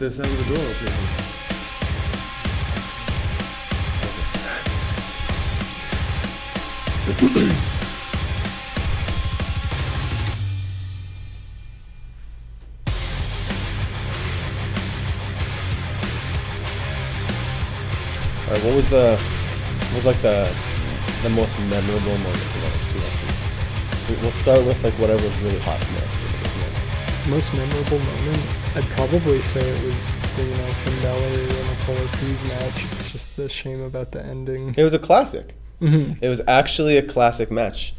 The sound of the door opening. Alright, what was like the most memorable moment from NXT last week? We'll start with like whatever was really hot from NXT. Most memorable moment, I'd probably say it was the Finn Balor and Apollo Crews match. It's just the shame about the ending. It was a classic. Mm-hmm. It was actually a classic match.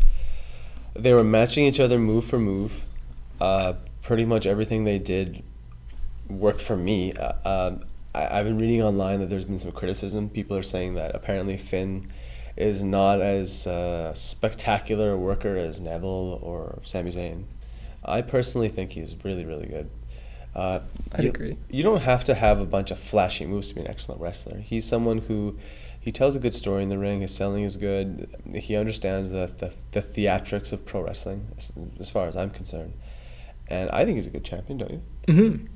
They were matching each other move for move. Pretty much everything they did worked for me. I've been reading online that there's been some criticism. People are saying that apparently Finn is not as spectacular a worker as Neville or Sami Zayn. I personally think he's really, really good. I'd agree. You don't have to have a bunch of flashy moves to be an excellent wrestler. He's someone who, he tells a good story in the ring, his selling is good, he understands the theatrics of pro wrestling, as far as I'm concerned. And I think he's a good champion, don't you? Mm-hmm.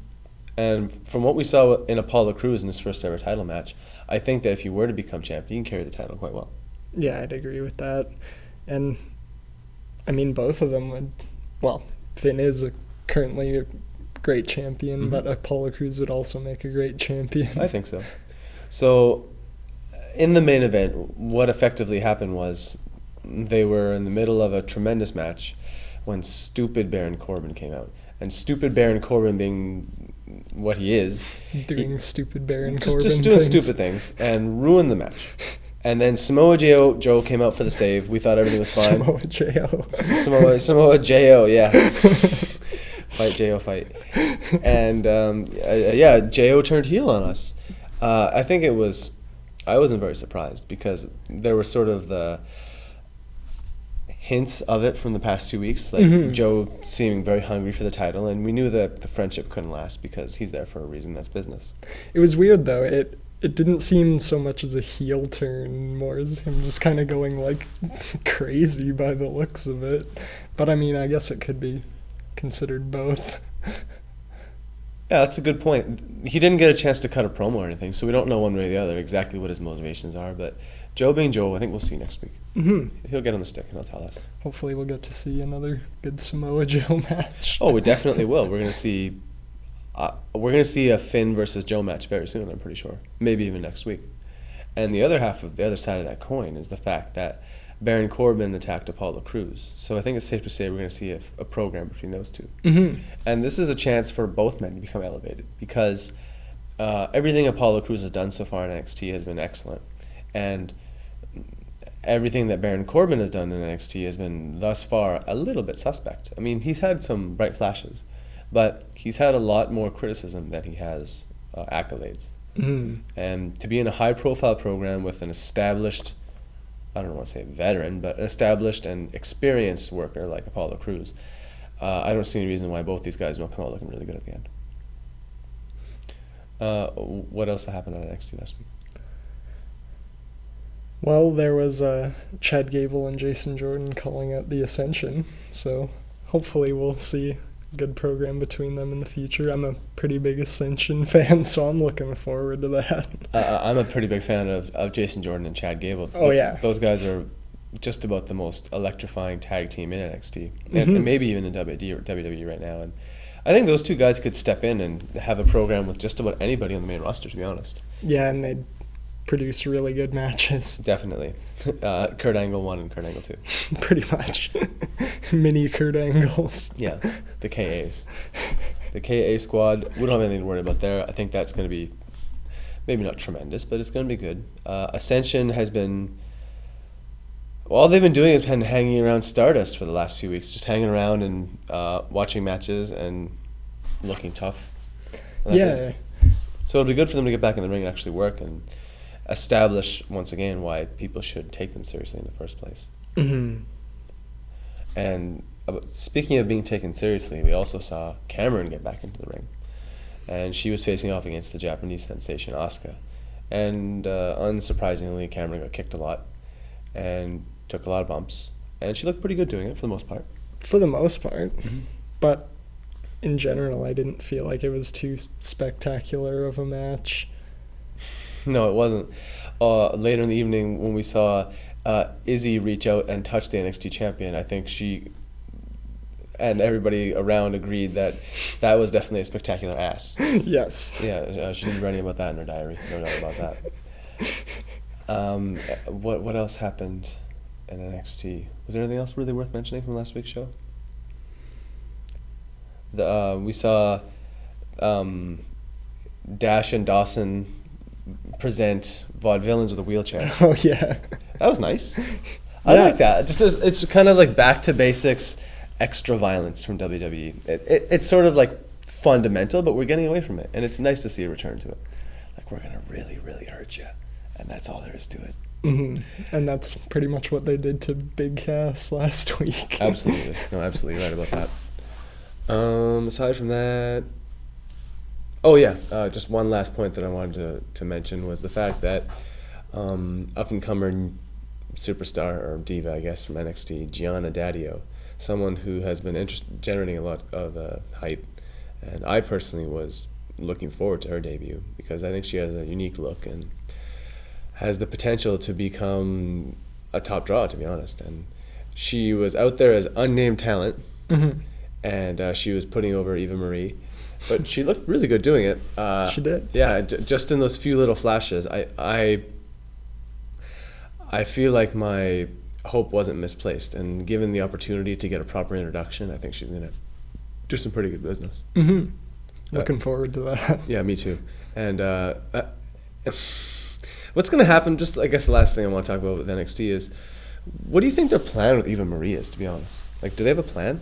And from what we saw in Apollo Crews in his first ever title match, I think that if he were to become champion, he can carry the title quite well. Yeah, I'd agree with that. And, I mean, both of them would, well, Finn is currently a great champion, Mm-hmm. but Apollo Crews would also make a great champion. I think so. So, in the main event, what effectively happened was they were in the middle of a tremendous match when stupid Baron Corbin came out. And stupid Baron Corbin being what he is, Doing stupid Baron Corbin just doing things. stupid things and ruined the match. And then Samoa Joe came out for the save. We thought everything was fine. Samoa Joe. Samoa Joe, yeah. Fight Joe, fight. And Joe turned heel on us. I think I wasn't very surprised because there were sort of the hints of it from the past 2 weeks, like Mm-hmm. Joe seeming very hungry for the title, and we knew that the friendship couldn't last because he's there for a reason, that's business. It was weird, though. It didn't seem so much as a heel turn, more as him just kind of going, like, crazy by the looks of it. But, I mean, I guess it could be considered both. Yeah, that's a good point. He didn't get a chance to cut a promo or anything, so we don't know one way or the other exactly what his motivations are, but Joe being Joe, I think we'll see next week. Mm-hmm. He'll get on the stick and he'll tell us. Hopefully we'll get to see another good Samoa Joe match. Oh, we definitely will. We're gonna see a Finn versus Joe match very soon, I'm pretty sure. Maybe even next week. And the other side of that coin is the fact that Baron Corbin attacked Apollo Crews. So I think it's safe to say we're going to see a program between those two. Mm-hmm. And this is a chance for both men to become elevated because everything Apollo Crews has done so far in NXT has been excellent. And everything that Baron Corbin has done in NXT has been thus far a little bit suspect. I mean, he's had some bright flashes, but he's had a lot more criticism than he has accolades. Mm-hmm. And to be in a high-profile program with an established, I don't want to say veteran, but an established and experienced worker like Apollo Crews, I don't see any reason why both these guys don't come out looking really good at the end. What else happened on NXT last week? Well, there was Chad Gable and Jason Jordan calling out the Ascension, so hopefully we'll see a good program between them in the future. I'm a pretty big Ascension fan, so I'm looking forward to that. I'm a pretty big fan of Jason Jordan and Chad Gable. Oh, yeah. Those guys are just about the most electrifying tag team in NXT, Mm-hmm. and maybe even in WWE right now. And I think those two guys could step in and have a program with just about anybody on the main roster, to be honest. Yeah, and they'd produce really good matches. Definitely. Kurt Angle 1 and Kurt Angle 2. Pretty much. Mini Kurt Angles. Yeah, the KAs. The KA squad, we don't have anything to worry about there. I think that's going to be maybe not tremendous, but it's going to be good. Ascension has been... All they've been doing has been hanging around Stardust for the last few weeks, just hanging around and watching matches and looking tough. And that's it. So it'll be good for them to get back in the ring and actually work and establish once again why people should take them seriously in the first place. Mm-hmm. And speaking of being taken seriously, we also saw Cameron get back into the ring. And she was facing off against the Japanese sensation Asuka. And unsurprisingly, Cameron got kicked a lot and took a lot of bumps. And she looked pretty good doing it for the most part. For the most part. Mm-hmm. But in general, I didn't feel like it was too spectacular of a match. No, it wasn't. Later in the evening, when we saw Izzy reach out and touch the NXT champion, I think she and everybody around agreed that was definitely a spectacular ass. Yes. Yeah, she didn't write anything about that in her diary. No doubt about that. What else happened in NXT? Was there anything else really worth mentioning from last week's show? We saw Dash and Dawson present vaudevillains with a wheelchair. Oh yeah, that was nice. I like that. Just it's kind of like back to basics, extra violence from WWE. It's sort of like fundamental, but we're getting away from it, and it's nice to see a return to it. Like, we're gonna really, really hurt you, and that's all there is to it. Mm-hmm. And that's pretty much what they did to Big Cass last week. Absolutely, no, absolutely right about that. Aside from that, just one last point that I wanted to mention was the fact that up-and-comer superstar, or diva, I guess, from NXT, Gianna Daddio, someone who has been generating a lot of hype, and I personally was looking forward to her debut because I think she has a unique look and has the potential to become a top draw, to be honest. And she was out there as unnamed talent. Mm-hmm. And she was putting over Eva Marie, but she looked really good doing it. She did. Yeah, just in those few little flashes, I feel like my hope wasn't misplaced, and given the opportunity to get a proper introduction, I think she's gonna do some pretty good business. Mm-hmm. Looking forward to that. Yeah, me too. And what's gonna happen? Just I guess the last thing I want to talk about with NXT is, what do you think their plan with Eva Marie is? To be honest, like, do they have a plan?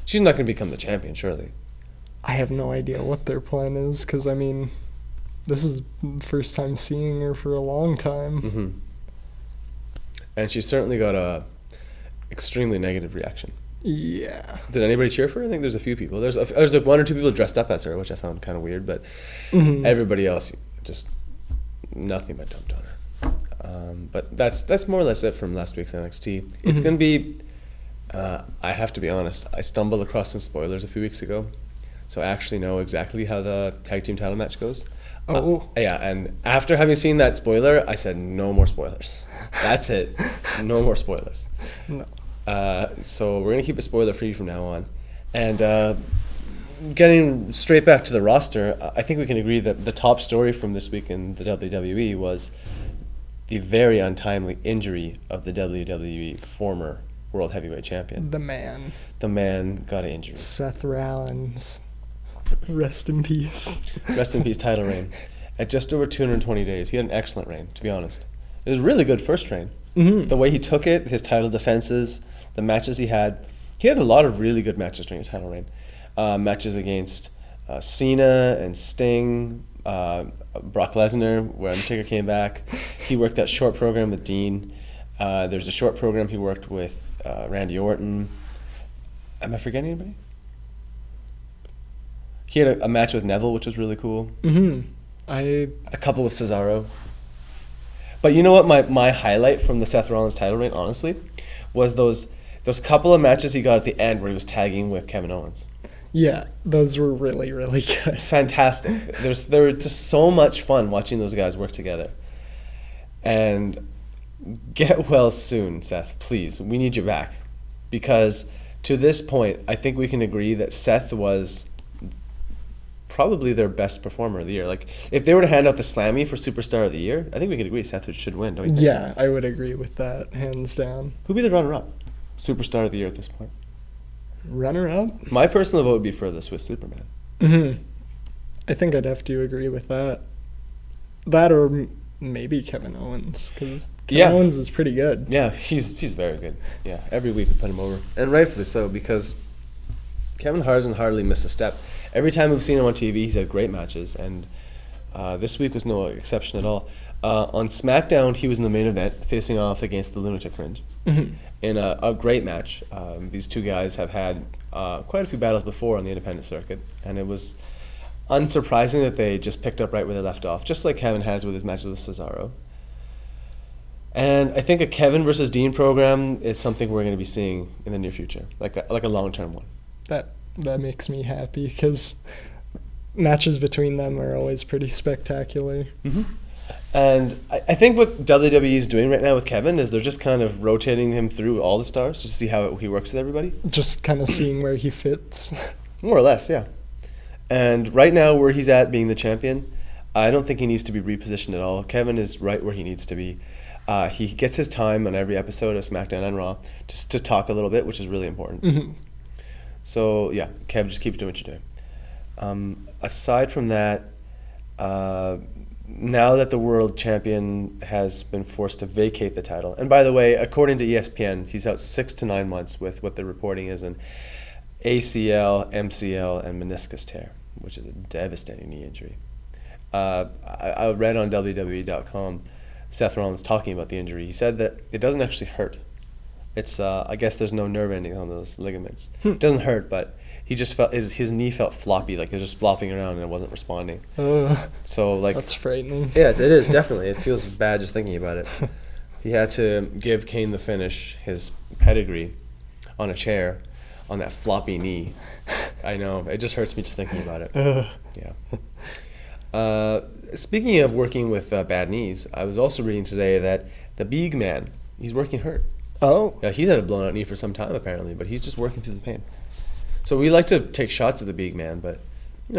She's not going to become the champion, surely. I have no idea what their plan is, because, I mean, this is the first time seeing her for a long time. Mm-hmm. And she's certainly got a extremely negative reaction. Yeah. Did anybody cheer for her? I think there's a few people. There's like one or two people dressed up as her, which I found kind of weird, but everybody else just nothing but dumped on her. But that's more or less it from last week's NXT. It's going to be... I have to be honest, I stumbled across some spoilers a few weeks ago, so I actually know exactly how the tag team title match goes. Yeah, and after having seen that spoiler, I said no more spoilers. That's it. No more spoilers. No. So we're going to keep it spoiler free from now on. And getting straight back to the roster, I think we can agree that the top story from this week in the WWE was the very untimely injury of the WWE former World Heavyweight Champion. The man. The man got an injury. Seth Rollins. Rest in peace. Rest in peace, title reign. At just over 220 days, he had an excellent reign, to be honest. It was a really good first reign. Mm-hmm. The way he took it, his title defenses, the matches he had a lot of really good matches during his title reign. Matches against Cena and Sting, Brock Lesnar, where Undertaker came back. He worked that short program with Dean. There's a short program he worked with Randy Orton. Am I forgetting anybody? He had a match with Neville, which was really cool. Mm-hmm. A couple with Cesaro. But you know what my highlight from the Seth Rollins title reign, honestly, was those couple of matches he got at the end where he was tagging with Kevin Owens. Yeah, those were really, really good. Fantastic. They were just so much fun watching those guys work together. And get well soon, Seth, please. We need you back. Because to this point, I think we can agree that Seth was probably their best performer of the year. Like, if they were to hand out the Slammy for Superstar of the Year, I think we could agree Seth should win, don't you think? Yeah, I would agree with that, hands down. Who'd be the runner-up? Superstar of the Year at this point. Runner-up? My personal vote would be for the Swiss Superman. Mm-hmm. I think I'd have to agree with that. That or maybe Kevin Owens, because Kevin Owens is pretty good. Yeah, he's very good. Yeah, every week we put him over. And rightfully so, because Kevin hasn't hardly missed a step. Every time we've seen him on TV, he's had great matches, and this week was no exception at all. On SmackDown, he was in the main event, facing off against the Lunatic Fringe in a great match. These two guys have had quite a few battles before on the independent circuit, and it was unsurprising that they just picked up right where they left off, just like Kevin has with his matches with Cesaro. And I think a Kevin versus Dean program is something we're going to be seeing in the near future, like a long-term one. That That makes me happy because matches between them are always pretty spectacular. Mm-hmm. And I think what WWE is doing right now with Kevin is they're just kind of rotating him through all the stars just to see how he works with everybody. Just kind of seeing where he fits. More or less, yeah. And right now, where he's at being the champion, I don't think he needs to be repositioned at all. Kevin is right where he needs to be. He gets his time on every episode of SmackDown and Raw just to talk a little bit, which is really important. Mm-hmm. So, yeah, Kev, just keep doing what you're doing. Aside from that, now that the world champion has been forced to vacate the title, and by the way, according to ESPN, he's out 6 to 9 months with what the reporting is an ACL, MCL, and meniscus tear, which is a devastating knee injury. I read on WWE.com Seth Rollins talking about the injury. He said that it doesn't actually hurt. It's I guess there's no nerve ending on those ligaments. It doesn't hurt, but he just felt his knee felt floppy, like it was just flopping around and it wasn't responding. So like that's frightening. Yeah, it is definitely. It feels bad just thinking about it. He had to give Kane the finish, his pedigree, on a chair, on that floppy knee. I know it just hurts me just thinking about it. Yeah. Speaking of working with bad knees, I was also reading today that the big man, he's working hurt. Oh. Yeah, he's had a blown out knee for some time apparently, but he's just working through the pain. So we like to take shots at the big man, but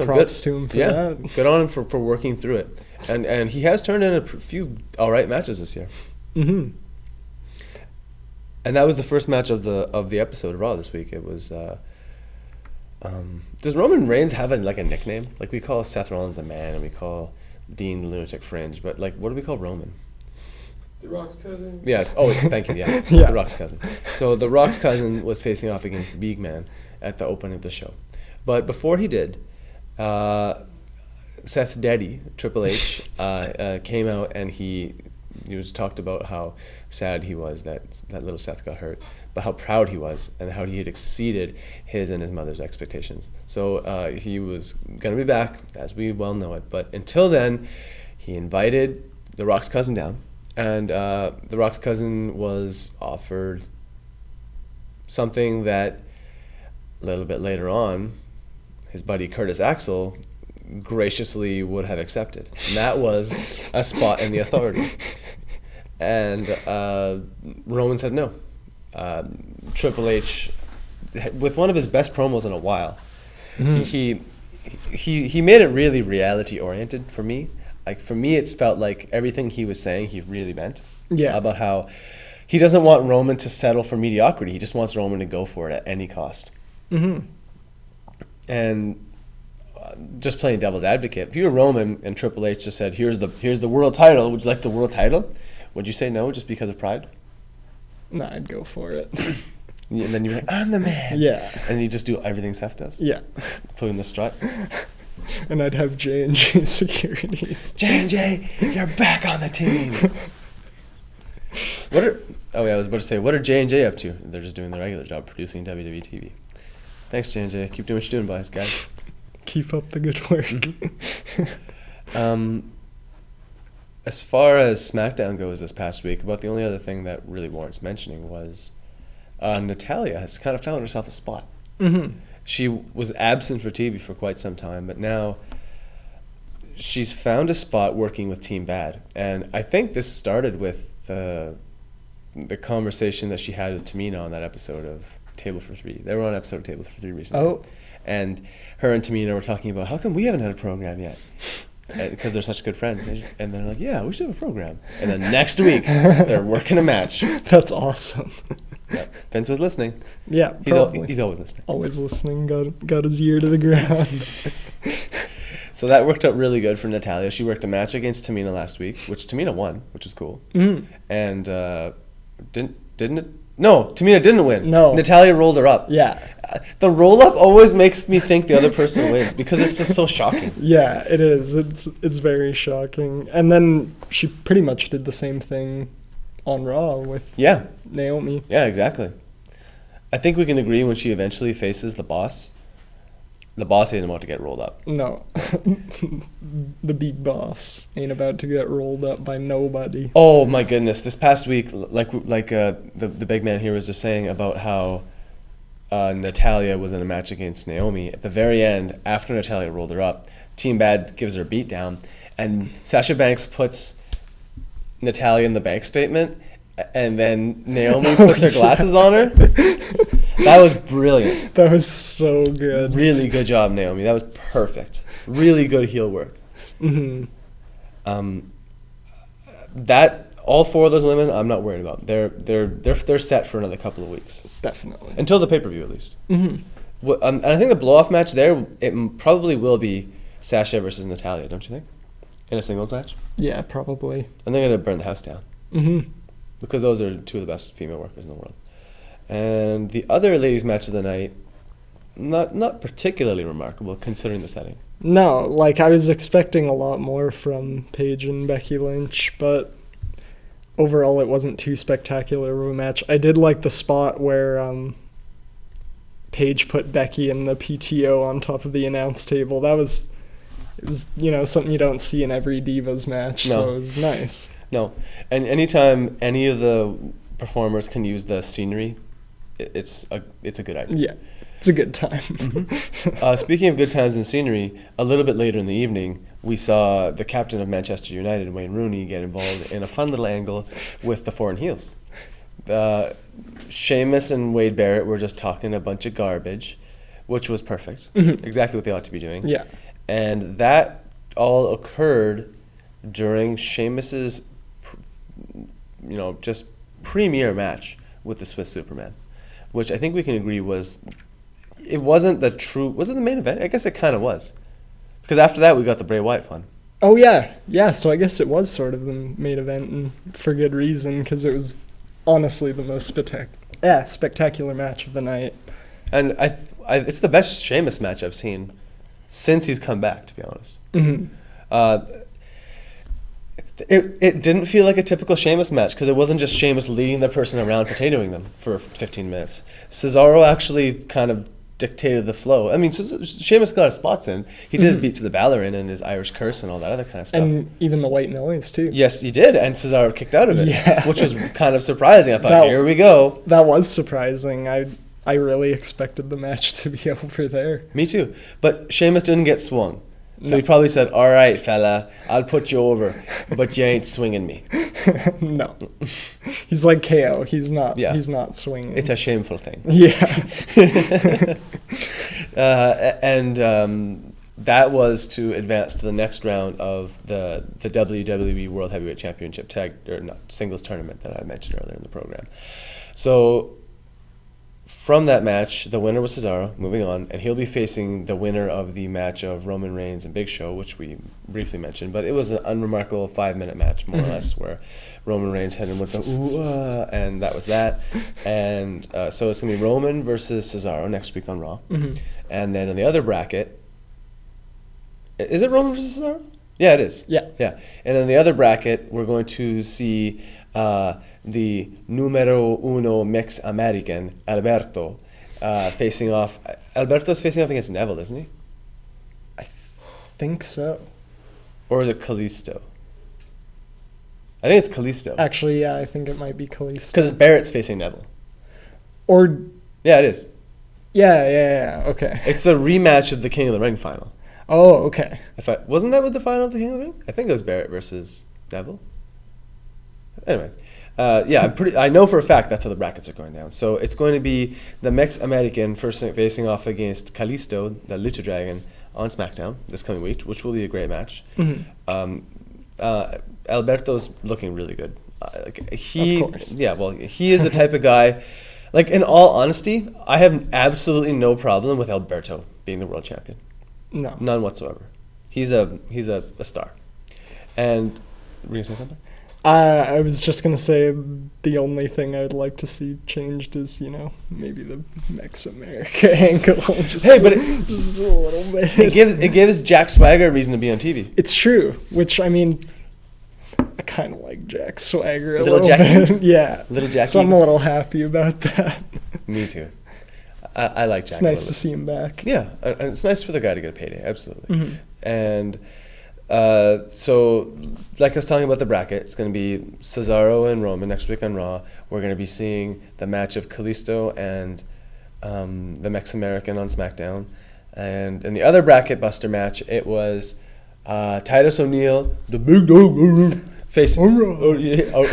props to him for that. Good on him for working through it, and he has turned in a few all right matches this year. Mm-hmm. And that was the first match of the episode of Raw this week. It was. Does Roman Reigns have a nickname? Like we call Seth Rollins the Man, and we call Dean the Lunatic Fringe, but what do we call Roman? The Rock's cousin. Yes. Oh, thank you. Yeah. Yeah. The Rock's cousin. So the Rock's cousin was facing off against the Big Man at the opening of the show, but before he did, Seth's daddy Triple H came out and he was talked about how sad he was that little Seth got hurt, but how proud he was and how he had exceeded his and his mother's expectations. So he was going to be back, as we well know it. But until then, he invited the Rock's cousin down, and the Rock's cousin was offered something that a little bit later on, his buddy Curtis Axel graciously would have accepted. And that was a spot in the Authority. And Roman said no. Triple H, with one of his best promos in a while, he made it really reality oriented for me. Like for me, it felt like everything he was saying he really meant. Yeah. About how he doesn't want Roman to settle for mediocrity. He just wants Roman to go for it at any cost. Mm-hmm. And just playing devil's advocate, if you were Roman and Triple H just said, "Here's the world title. Would you like the world title?" Would you say no just because of pride? No, I'd go for it. And then you're like, "I'm the man." Yeah. And you just do everything Seth does. Yeah. Including the strut. And I'd have J&J securities. J&J, you're back on the team. I was about to say, what are J&J up to? They're just doing their regular job, producing WWE TV. Thanks, J&J. Keep doing what you're doing, guys. Keep up the good work. Mm-hmm. As far as SmackDown goes this past week, about the only other thing that really warrants mentioning was Natalya has kind of found herself a spot. Mm-hmm. She was absent for TV for quite some time, but now she's found a spot working with Team Bad. And I think this started with the conversation that she had with Tamina on that episode of Table for Three. They were on an episode of Table for Three recently. Oh. And her and Tamina were talking about, how come we haven't had a program yet? Because they're such good friends. And they're like, yeah, we should have a program. And then next week, they're working a match. That's awesome. Yeah. Vince was listening. Yeah, probably. He's always listening. Always listening. Got his ear to the ground. So that worked out really good for Natalya. She worked a match against Tamina last week, which Tamina won, which was cool. Mm-hmm. And didn't it? No, Tamina didn't win. No. Natalya rolled her up. Yeah. The roll-up always makes me think the other person wins because it's just so shocking. Yeah, it is. It's very shocking. And then she pretty much did the same thing on Raw with Naomi. Yeah, exactly. I think we can agree when she eventually faces the boss ain't about to get rolled up. No. The big boss ain't about to get rolled up by nobody. Oh my goodness. This past week, like the big man here was just saying about how Natalya was in a match against Naomi. At the very end, after Natalya rolled her up, Team Bad gives her a beat down, and Sasha Banks puts Natalya in the bank statement, and then Naomi puts her glasses on her. That was brilliant. That was so good. Really good job, Naomi. That was perfect. Really good heel work. Mm-hmm. That all four of those women, I'm not worried about. They're set for another couple of weeks. Definitely. Until the pay-per-view, at least. Mm-hmm. And I think the blow-off match there, probably will be Sasha versus Natalya, don't you think? In a singles match? Yeah, probably. And they're going to burn the house down. Mm-hmm. Because those are two of the best female workers in the world. And the other ladies' match of the night, not particularly remarkable considering the setting. No, like I was expecting a lot more from Paige and Becky Lynch, but overall it wasn't too spectacular of a match. I did like the spot where Paige put Becky and the PTO on top of the announce table. It was something you don't see in every Divas match, so it was nice. No, and anytime any of the performers can use the scenery, it's a good idea. Yeah, it's a good time. Mm-hmm. Speaking of good times and scenery, a little bit later in the evening, we saw the captain of Manchester United, Wayne Rooney, get involved in a fun little angle with the foreign heels. Sheamus and Wade Barrett were just talking a bunch of garbage, which was perfect. Mm-hmm. Exactly what they ought to be doing. Yeah. And that all occurred during Sheamus's, just premier match with the Swiss Superman, which I think we can agree was the main event? I guess it kind of was. Because after that, we got the Bray Wyatt fun. Oh, yeah. Yeah, so I guess it was sort of the main event, and for good reason, because it was honestly the most spectacular match of the night. And it's the best Sheamus match I've seen since he's come back, to be honest. Mm-hmm. It didn't feel like a typical Sheamus match because it wasn't just Sheamus leading the person around, potatoing them for 15 minutes. Cesaro actually kind of dictated the flow. I mean, Sheamus got his spots in. He did his beat to the Ballerin and his Irish curse and all that other kind of stuff. And even the white noise, too. Yes, he did, and Cesaro kicked out of it, yeah. Which was kind of surprising. I thought, here we go. That was surprising. I really expected the match to be over there. Me too. But Sheamus didn't get swung. So he probably said, all right, fella, I'll put you over, but you ain't swinging me. No. He's like KO. He's not swinging. It's a shameful thing. Yeah. And that was to advance to the next round of the WWE World Heavyweight Championship singles tournament that I mentioned earlier in the program. So from that match, the winner was Cesaro, moving on, and he'll be facing the winner of the match of Roman Reigns and Big Show, which we briefly mentioned, but it was an unremarkable 5-minute match, more or less, where Roman Reigns hit him with the ooh, and that was that. And so it's going to be Roman versus Cesaro next week on Raw. Mm-hmm. And then in the other bracket, is it Roman versus Cesaro? Yeah, it is. Yeah. And in the other bracket, we're going to see the numero uno Mex American, Alberto, facing off. Alberto's facing off against Neville, isn't he? I think so. Or is it Kalisto? I think it's Kalisto. Actually, yeah, I think it might be Kalisto. Because Barrett's facing Neville. Yeah, it is. Yeah, okay. It's the rematch of the King of the Ring final. Oh, okay. Wasn't that with the final of the King of the Ring? I think it was Barrett versus Neville. Anyway. I know for a fact that's how the brackets are going down. So it's going to be the Mex American first facing off against Kalisto, the Lucha Dragon, on SmackDown this coming week, which will be a great match. Mm-hmm. Alberto's looking really good. Of course. Yeah, well, he is the type of guy. Like, in all honesty, I have absolutely no problem with Alberto being the world champion. No, none whatsoever. He's a star. And were you gonna say something? I was just going to say the only thing I'd like to see changed is, maybe the Mex America angle. Just a little bit. It gives Jack Swagger a reason to be on TV. It's true, which, I mean, I kind of like Jack Swagger a little Jackie? Bit. Yeah. Little Jackie. So I'm a little happy about that. Me too. I like Jack. It's nice to see him back. Yeah, and it's nice for the guy to get a payday, absolutely. Mm-hmm. And so, like I was talking about the bracket, it's going to be Cesaro and Roman next week on Raw. We're going to be seeing the match of Kalisto and the Mex-American on SmackDown. And in the other bracket buster match, it was Titus O'Neil, the big dog, facing.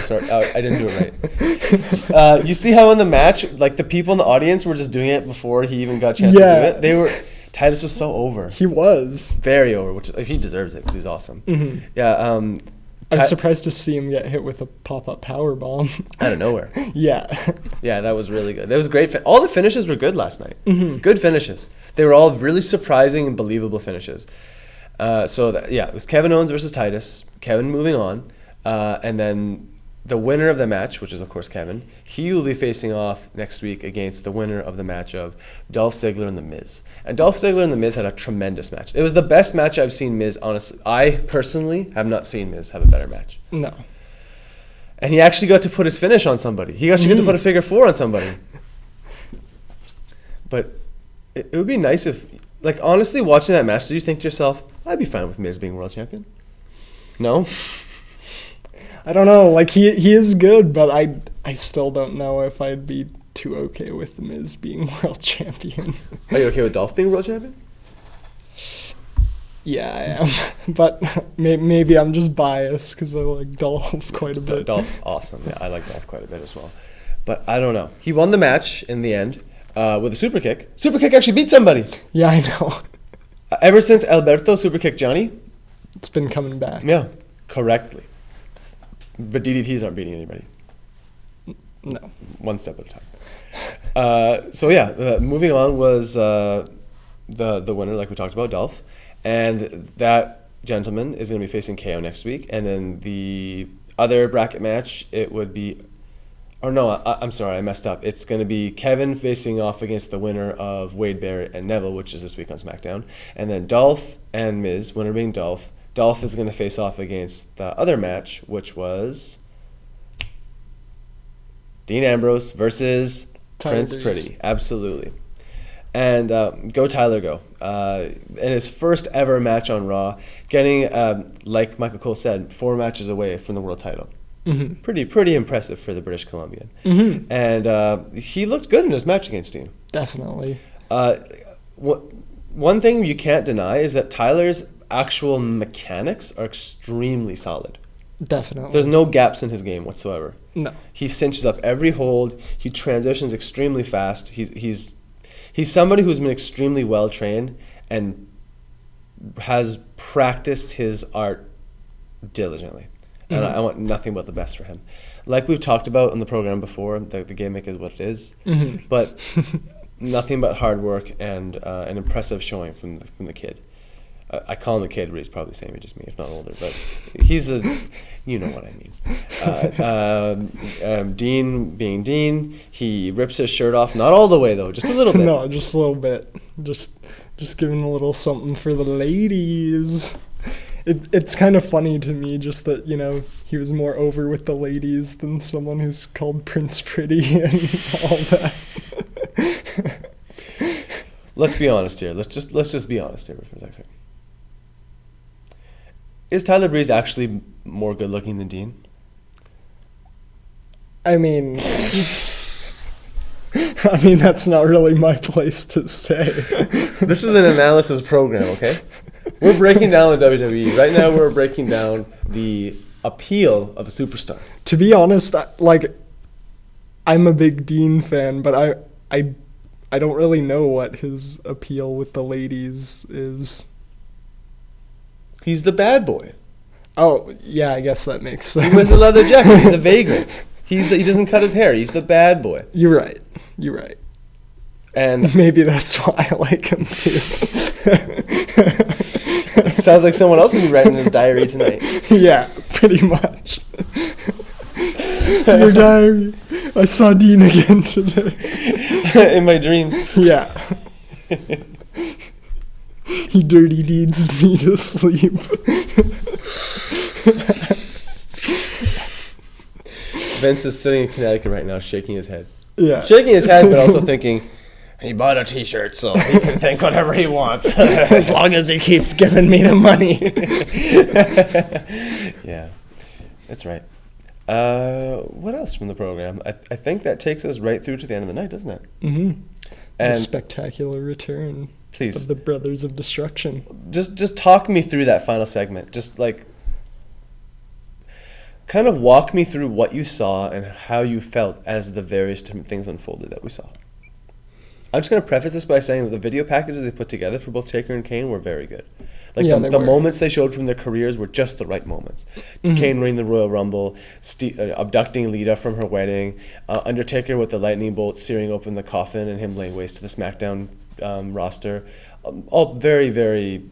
Sorry, I didn't do it right. You see how in the match, like the people in the audience were just doing it before he even got a chance to do it. Titus was so over. He was very over, which he deserves it because he's awesome. Mm-hmm. Yeah. I was surprised to see him get hit with a pop-up power bomb out of nowhere. Yeah. Yeah, that was really good. That was great. All the finishes were good last night. Mm-hmm. Good finishes. They were all really surprising and believable finishes. It was Kevin Owens versus Titus. Kevin moving on, and then the winner of the match, which is of course Kevin, he will be facing off next week against the winner of the match of Dolph Ziggler and The Miz. And Dolph Ziggler and The Miz had a tremendous match. It was the best match I've seen Miz, honestly. I personally have not seen Miz have a better match. No. And he actually got to put his finish on somebody. He actually got to put a figure 4 on somebody. But it would be nice if, like, honestly, watching that match, did you think to yourself, I'd be fine with Miz being world champion? No? I don't know. Like, he is good, but I still don't know if I'd be too okay with The Miz being world champion. Are you okay with Dolph being world champion? Yeah, I am. But maybe I'm just biased because I like Dolph quite a bit. Dolph's awesome. Yeah, I like Dolph quite a bit as well. But I don't know. He won the match in the end with a super kick. Super kick actually beat somebody. Yeah, I know. Ever since Alberto super kicked Johnny, it's been coming back. Yeah, correctly. But DDTs aren't beating anybody. No. One step at a time. Moving on was the winner, like we talked about, Dolph. And that gentleman is going to be facing KO next week. And then the other bracket match, it would be... I'm sorry, I messed up. It's going to be Kevin facing off against the winner of Wade Barrett and Neville, which is this week on SmackDown. And then Dolph and Miz, winner being Dolph. Dolph is going to face off against the other match, which was Dean Ambrose versus Prince Pretty. Absolutely. And go Tyler, go. In his first ever match on Raw, getting, like Michael Cole said, 4 matches away from the world title. Mm-hmm. Pretty impressive for the British Columbian. Mm-hmm. And he looked good in his match against Dean. Definitely. One thing you can't deny is that Tyler's actual mechanics are extremely solid. Definitely. There's no gaps in his game whatsoever. No. He cinches up every hold. He transitions extremely fast. He's somebody who's been extremely well trained and has practiced his art diligently. And I want nothing but the best for him. Like we've talked about in the program before, the gimmick is what it is. Mm-hmm. But nothing but hard work and an impressive showing from the kid. I call him a kid, but he's probably the same age as me, if not older. But he's you know what I mean. Dean being Dean, he rips his shirt off, not all the way though, just a little bit. No, just a little bit. Just giving a little something for the ladies. It's kind of funny to me just that, he was more over with the ladies than someone who's called Prince Pretty and all that. Let's be honest here. Let's just be honest here for a second. Is Tyler Breeze actually more good looking than Dean? I mean, that's not really my place to say. This is an analysis program, okay? We're breaking down the WWE. Right now we're breaking down the appeal of a superstar. To be honest, I'm a big Dean fan, but I don't really know what his appeal with the ladies is. He's the bad boy. Oh, yeah, I guess that makes sense. He wears a leather jacket. He's a vagrant. He doesn't cut his hair. He's the bad boy. You're right. And maybe that's why I like him too. Sounds like someone else is writing his diary tonight. Yeah, pretty much. Your diary. I saw Dean again today. In my dreams. Yeah. He dirty deeds me to sleep. Vince is sitting in Connecticut right now, shaking his head. Yeah. Shaking his head, but also thinking, he bought a t-shirt, so he can think whatever he wants. As long as he keeps giving me the money. Yeah, that's right. What else from the program? I think that takes us right through to the end of the night, doesn't it? Mm-hmm. The And spectacular return please, of the Brothers of Destruction. just talk me through that final segment. Just like kind of walk me through what you saw and how you felt as the various different things unfolded that we saw. I'm just going to preface this by saying that the video packages they put together for both Taker and Kane were very good. Like Yeah, the they were. moments they showed from their careers were just the right moments. Kane winning the Royal Rumble, abducting Lita from her wedding, Undertaker with the lightning bolt searing open the coffin and him laying waste to the SmackDown roster. All very, very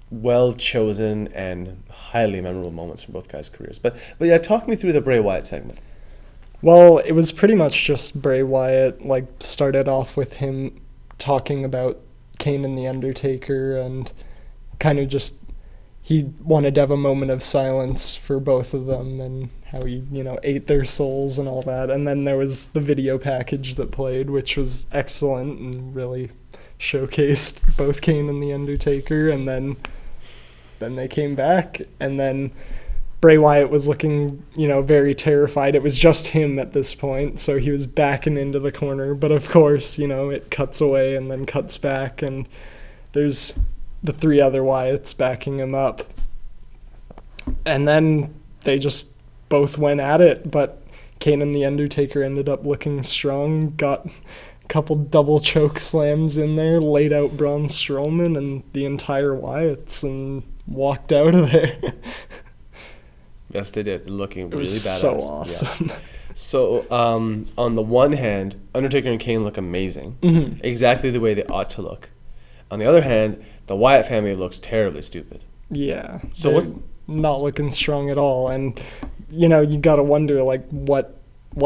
well chosen and highly memorable moments from both guys' careers. But yeah, talk me through the Bray Wyatt segment. Well, it was pretty much just Bray Wyatt, like, started off with him talking about Kane and The Undertaker and kind of just, he wanted to have a moment of silence for both of them and how he, ate their souls and all that. And then there was the video package that played, which was excellent and really showcased both Kane and The Undertaker. And then they came back, and then Bray Wyatt was looking, very terrified. It was just him at this point, so he was backing into the corner. But of course, it cuts away and then cuts back, and there's the three other Wyatts backing him up. And then they just both went at it, but Kane and The Undertaker ended up looking strong, got a couple double choke slams in there, laid out Braun Strowman and the entire Wyatts, and walked out of there. Yes, they did. Looking really was badass. so awesome. Yeah. So, on the one hand, Undertaker and Kane look amazing. Exactly the way they ought to look. On the other hand, the Wyatt family looks terribly stupid. Yeah. So they're not looking strong at all. And, you got to wonder, like, what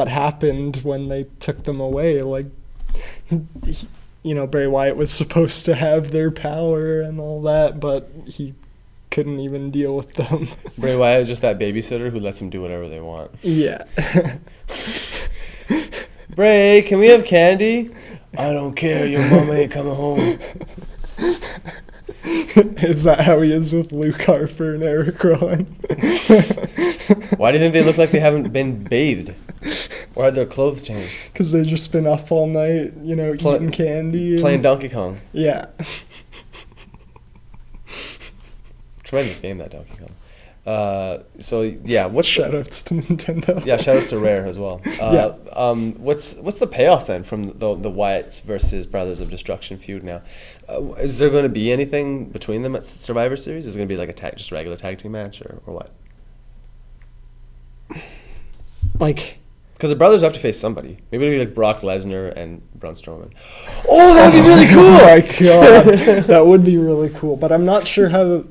happened when they took them away. Like, Bray Wyatt was supposed to have their power and all that, but he couldn't even deal with them. Bray Wyatt is just that babysitter who lets them do whatever they want. Yeah. Bray, can we have candy? I don't care. Your mama ain't coming home. Is that how he is with Luke Harper and Eric Rowan? Why do you think they look like they haven't been bathed? Or had their clothes changed? Because they've just been up all night, eating candy. Playing Donkey Kong. Yeah. Tremendous game, that Donkey Kong. So yeah, what's Shoutouts to Nintendo. Yeah, shoutouts to Rare as well. What's the payoff then from the Wyatts versus Brothers of Destruction feud now? Is there going to be anything between them at Survivor Series? Is it going to be like a just regular tag team match or what? Like, because the brothers have to face somebody. Maybe it'll be like Brock Lesnar and Braun Strowman. Oh, that would be really cool! Oh my god, that would be really cool. But I'm not sure how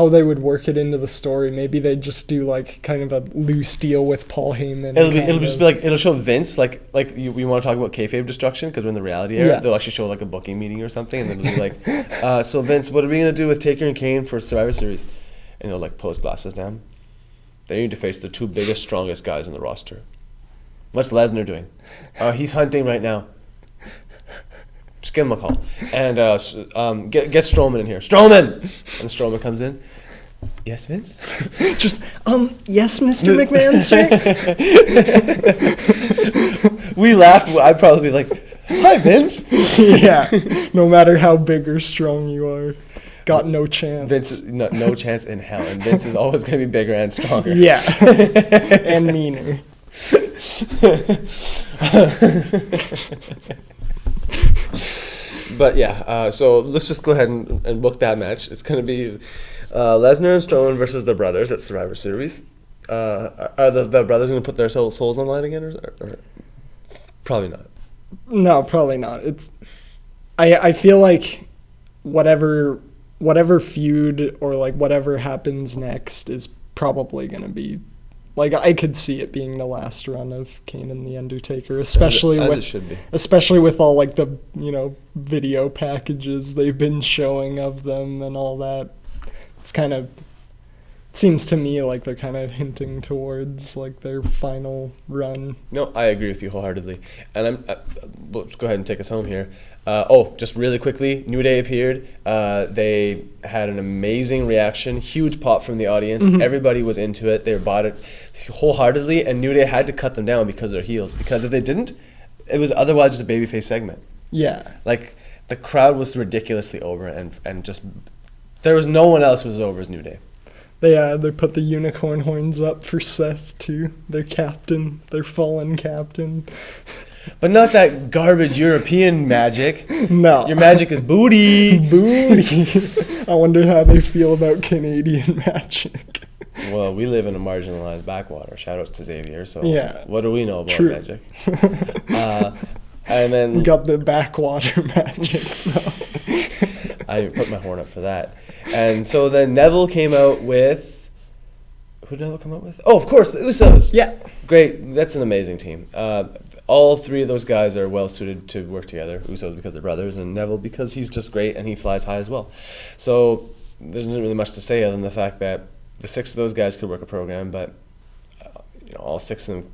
they would work it into the story. Maybe they'd just do like kind of a loose deal with Paul Heyman. It'll just be like, it'll show Vince we want to talk about kayfabe destruction because we're in the reality era. Yeah. They'll actually show like a booking meeting or something, and then it'll be like, so Vince, what are we gonna do with Taker and Kane for Survivor Series? And he'll like pull his glasses down. They need to face the two biggest, strongest guys in the roster. What's Lesnar doing? He's hunting right now. Just give him a call. And get Strowman in here. Strowman! And Strowman comes in. Yes, Vince? Just, yes, Mr. McMahon, sir? We laugh. I'd probably be like, hi, Vince. Yeah. No matter how big or strong you are. Got no chance. Vince, no chance in hell. And Vince is always going to be bigger and stronger. Yeah. And meaner. But yeah, so let's just go ahead and book that match. It's going to be Lesnar and Strowman versus the brothers at Survivor Series. Are the brothers going to put their souls on the line again, or probably not? No, probably not. I feel like whatever feud or like whatever happens next is probably going to be, like, I could see it being the last run of Kane and The Undertaker, especially as with it should be. Especially with all like the video packages they've been showing of them and all that. It's kind of, it seems to me like they're kind of hinting towards like their final run. No, I agree with you wholeheartedly. And we'll just go ahead and take us home here. Just really quickly, New Day appeared. They had an amazing reaction, huge pop from the audience. Mm-hmm. Everybody was into it. They bought it wholeheartedly, and New Day had to cut them down because they're heels. Because if they didn't, it was otherwise just a babyface segment. Yeah. Like, the crowd was ridiculously over, and just there was no one else who was over as New Day. They put the unicorn horns up for Seth too. Their captain, their fallen captain. But not that garbage European magic. No. Your magic is booty. Booty. I wonder how they feel about Canadian magic. Well, we live in a marginalized backwater. Shoutouts to Xavier. So Yeah. what do we know about True. magic? And then We got the backwater magic. So. I put my horn up for that. And so then Neville came out with... Who did Neville come out with? Oh, of course, the Usos. Yeah. Great. That's an amazing team. All three of those guys are well suited to work together. Usos because they're brothers, and Neville because he's just great and he flies high as well. So there's not really much to say other than the fact that the 6 of those guys could work a program, but all 6 of them.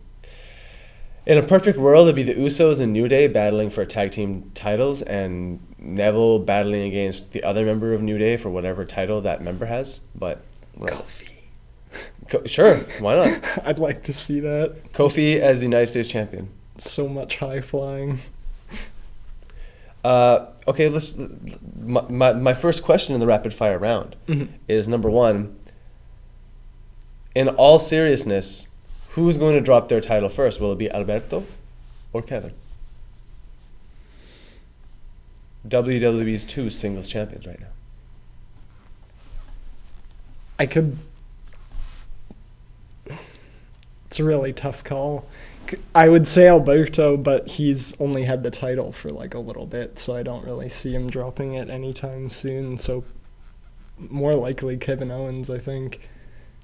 In a perfect world, it'd be the Usos and New Day battling for tag team titles, and Neville battling against the other member of New Day for whatever title that member has. But Kofi. Sure, why not? I'd like to see that. Kofi as the United States champion. So much high flying. Okay, my first question in the rapid fire round is number 1. In all seriousness, who's going to drop their title first? Will it be Alberto or Kevin? WWE's 2 singles champions right now. It's a really tough call. I would say Alberto, but he's only had the title for like a little bit, so I don't really see him dropping it anytime soon. So more likely Kevin Owens, I think.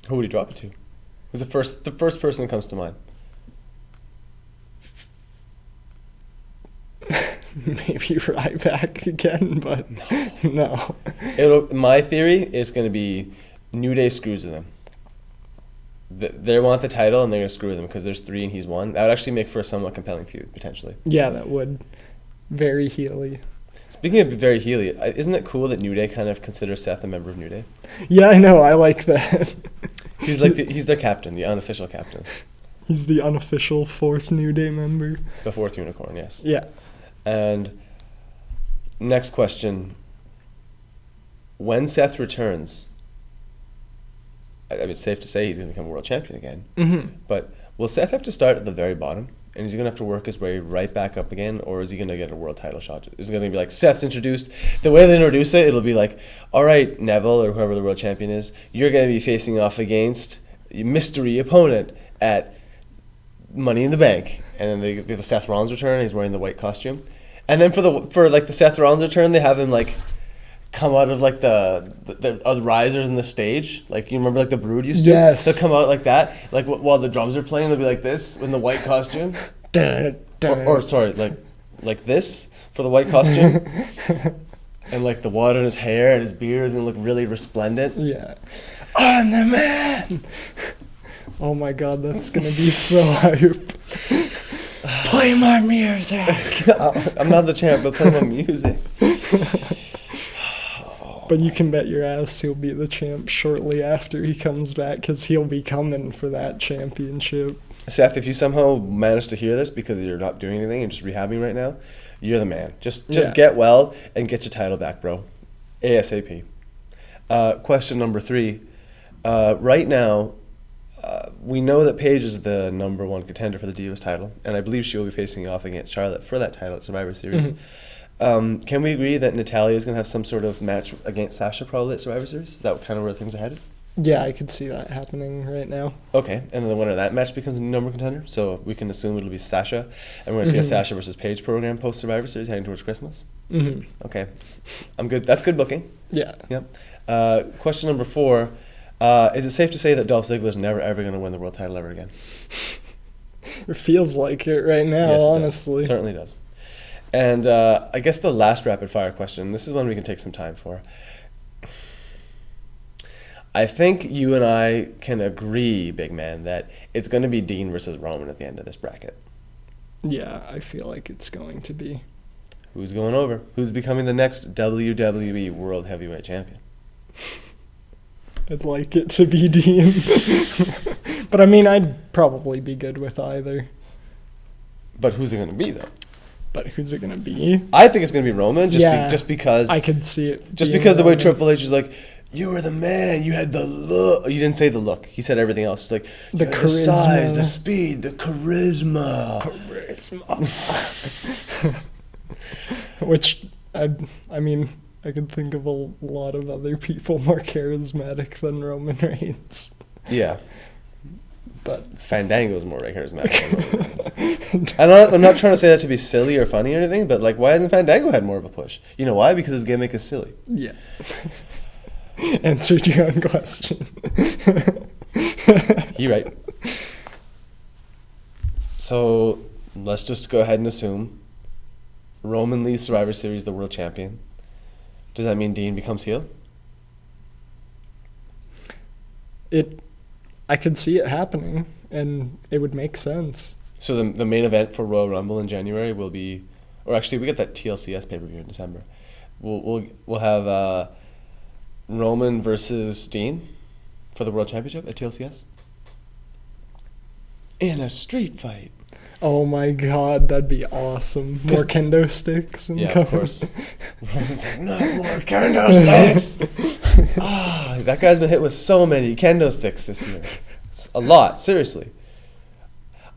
Who would he drop it to? Who's the first person that comes to mind? Maybe Ryback again, but no. My theory is going to be New Day screws them. They want the title and they're going to screw them because there's 3 and he's 1. That would actually make for a somewhat compelling feud, potentially. Yeah, that would. Very Healy. Speaking of very Healy, isn't it cool that New Day kind of considers Seth a member of New Day? Yeah, I know. I like that. He's their captain, the unofficial captain. He's the unofficial 4th New Day member. The 4th unicorn, yes. Yeah. And next question. When Seth returns, I mean, it's safe to say he's going to become world champion again. Mm-hmm. But will Seth have to start at the very bottom? And is he going to have to work his way right back up again? Or is he going to get a world title shot? Is it going to be like, Seth's introduced? The way they introduce it, it'll be like, all right, Neville, or whoever the world champion is, you're going to be facing off against a mystery opponent at Money in the Bank. And then they get the Seth Rollins return, and he's wearing the white costume. And then for the Seth Rollins return, they have him like come out of like the risers in the stage, like you remember like the Brood used to. Yes. They'll come out like that, like while the drums are playing, they'll be like this in the white costume, or sorry, like this for the white costume, and like the water in his hair and his beard is gonna look really resplendent. Yeah, I'm the man. Oh my god, that's gonna be so hype. Play my music. I'm not the champ, but play my music. But you can bet your ass he'll be the champ shortly after he comes back, because he'll be coming for that championship. Seth, if you somehow manage to hear this because you're not doing anything and just rehabbing right now, you're the man. Just get well and get your title back, bro. ASAP. Question number 3. Right now, we know that Paige is the number 1 contender for the Divas title, and I believe she will be facing off against Charlotte for that title at Survivor Series. Mm-hmm. Can we agree that Natalya is going to have some sort of match against Sasha probably at Survivor Series? Is that kind of where things are headed? Yeah, I could see that happening right now. Okay, and then the winner of that match becomes a new number contender, so we can assume it'll be Sasha, and we're going to see a Sasha versus Paige program post-Survivor Series heading towards Christmas? Mm-hmm. Okay, I'm good. That's good booking. Yeah. Yep. Question number 4. Is it safe to say that Dolph Ziggler's never ever going to win the world title ever again? It feels like it right now, Yes, it honestly. does. It certainly does. And I guess the last rapid fire question, this is one we can take some time for. I think you and I can agree, big man, that it's going to be Dean versus Roman at the end of this bracket. Yeah, I feel like it's going to be. Who's going over? Who's becoming the next WWE World Heavyweight Champion? I'd like it to be Dean. But I mean, I'd probably be good with either. But who's it going to be, though? But who's it gonna be? I think it's gonna be Roman, just because I could see it. Just being because the way Roman. Triple H is like, you were the man, you had the look. You didn't say the look. He said everything else. It's like The you had the size, charisma. the speed, the charisma. Which I mean, I could think of a lot of other people more charismatic than Roman Reigns. Yeah. But Fandango's more charismatic than Roman Reigns. I'm not trying to say that to be silly or funny or anything, but like, why hasn't Fandango had more of a push? You know why? Because his gimmick is silly. yeah. Answered your own question. You're right. So let's just go ahead and assume Roman leaves Survivor Series the world champion. Does that mean Dean becomes heel? I could see it happening, and it would make sense. So the main event for Royal Rumble in January will be, or actually we get that TLCS pay-per-view in December. We'll have Roman versus Dean for the world championship at TLCS in a street fight. Oh my god, that'd be awesome. More kendo sticks and Yeah, of course. Roman's like, no more kendo sticks. That guy's been hit with so many kendo sticks this year. It's a lot, seriously.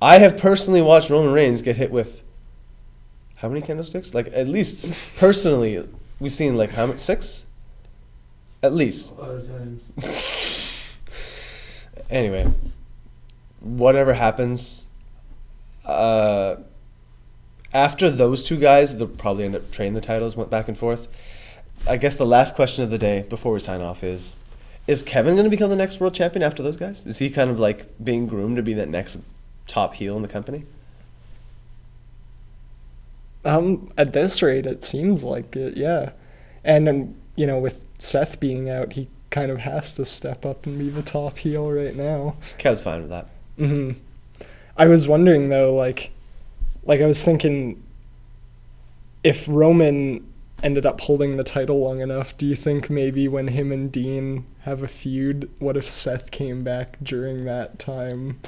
I have personally watched Roman Reigns get hit with how many kendo sticks? Like, at least personally, we've seen like how much? 6? At least. A lot of times. Anyway, whatever happens, after those two guys, they'll probably end up trading the titles, went back and forth. I guess the last question of the day before we sign off is Kevin going to become the next world champion after those guys? Is he kind of like being groomed to be that next top heel in the company? At this rate, it seems like it, yeah. And, with Seth being out, he kind of has to step up and be the top heel right now. Kev's fine with that. hmm I was wondering, though, like I was thinking, if Roman ended up holding the title long enough, do you think maybe when him and Dean have a feud, what if Seth came back during that time?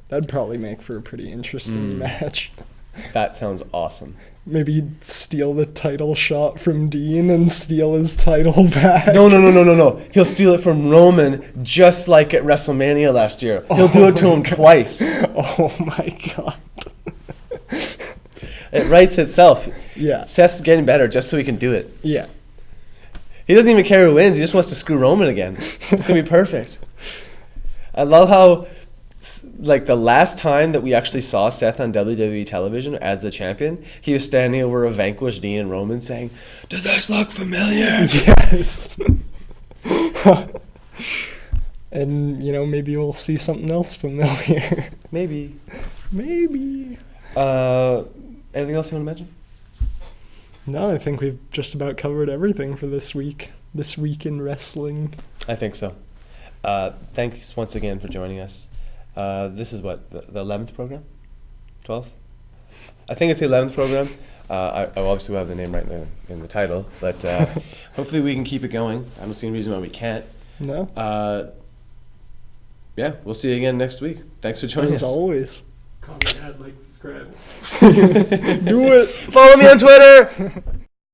That'd probably make for a pretty interesting match. That sounds awesome. Maybe he'd steal the title shot from Dean and steal his title back. No. He'll steal it from Roman just like at WrestleMania last year. He'll do it to him twice. Oh my god. It writes itself. Yeah. Seth's getting better just so he can do it. Yeah. He doesn't even care who wins. He just wants to screw Roman again. It's going to be perfect. I love how, like, the last time that we actually saw Seth on WWE television as the champion, he was standing over a vanquished Dean and Roman saying, "Does this look familiar?" Yes. And, maybe we'll see something else familiar. Maybe. Maybe. Anything else you want to mention? No, I think we've just about covered everything for this week. This week in wrestling. I think so. Thanks once again for joining us. This is what, the 11th program? 12th? I think it's the 11th program. I obviously will have the name right in the title, but hopefully we can keep it going. I don't see any reason why we can't. No. Yeah, we'll see you again next week. Thanks for joining us. As always. Comment, add, like, subscribe. Do it. Follow me on Twitter.